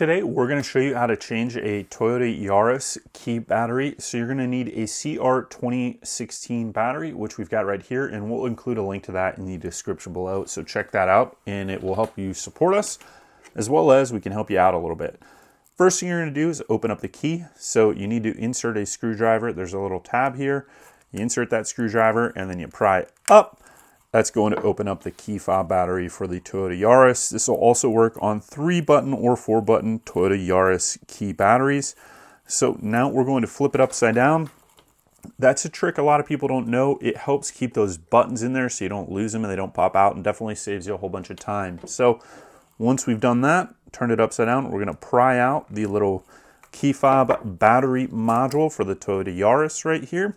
Today we're going to show you how to change a Toyota Yaris key battery. So you're going to need a CR2016 battery, which we've got right here, and we'll include a link to that in the description below. So check that out and it will help you support us, as well as we can help you out a little bit. First thing you're going to do is open up the key. So you need to insert a screwdriver. There's a little tab here. You insert that screwdriver and then you pry up. That's going to open up the Key Fob battery for the Toyota Yaris. This will also work on 3-button or 4-button Toyota Yaris key batteries. So now we're going to flip it upside down. That's a trick a lot of people don't know. It helps keep those buttons in there so you don't lose them and they don't pop out, and definitely saves you a whole bunch of time. So once we've done that, turn it upside down, we're going to pry out the little Key Fob battery module for the Toyota Yaris right here.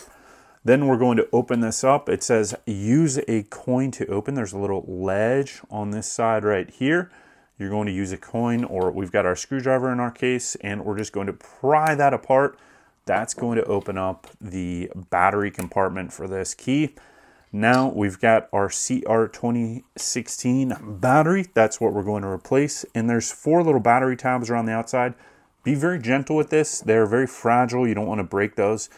Then we're going to open this up. It says use a coin to open. There's a little ledge on this side right here. You're going to use a coin, or we've got our screwdriver in our case, and we're just going to pry that apart. That's going to open up the battery compartment for this key. Now we've got our CR2016 battery. That's what we're going to replace. And there's 4 little battery tabs around the outside. Be very gentle with this. They're very fragile. You don't want to break those.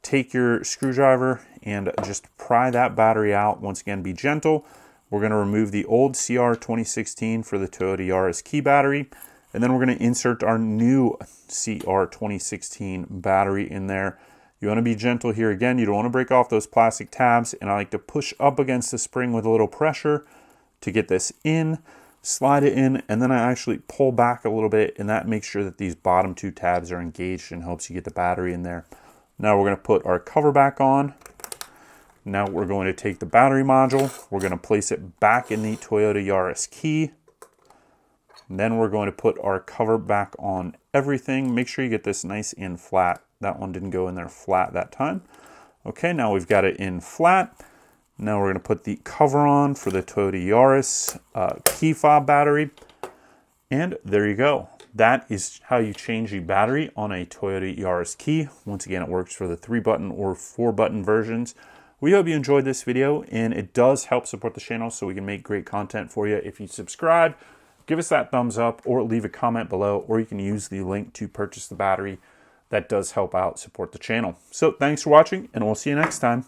Take your screwdriver and just pry that battery out. Once again, be gentle. We're going to remove the old CR2016 for the Toyota Yaris key battery. And then we're going to insert our new CR2016 battery in there. You want to be gentle here. Again, you don't want to break off those plastic tabs. And I like to push up against the spring with a little pressure to get this in, slide it in, and then I actually pull back a little bit, and that makes sure that these bottom 2 tabs are engaged and helps you get the battery in there. Now we're going to put our cover back on. Now we're going to take the battery module. We're going to place it back in the Toyota Yaris key. And then we're going to put our cover back on everything. Make sure you get this nice and flat. That one didn't go in there flat that time. Okay, now we've got it in flat. Now we're going to put the cover on for the Toyota Yaris Key Fob battery. And there you go. That is how you change the battery on a Toyota Yaris key. Once again, it works for the 3-button or 4-button versions. We hope you enjoyed this video, and it does help support the channel so we can make great content for you. If you subscribe, give us that thumbs up or leave a comment below, or you can use the link to purchase the battery. That does help out support the channel. So thanks for watching, and we'll see you next time.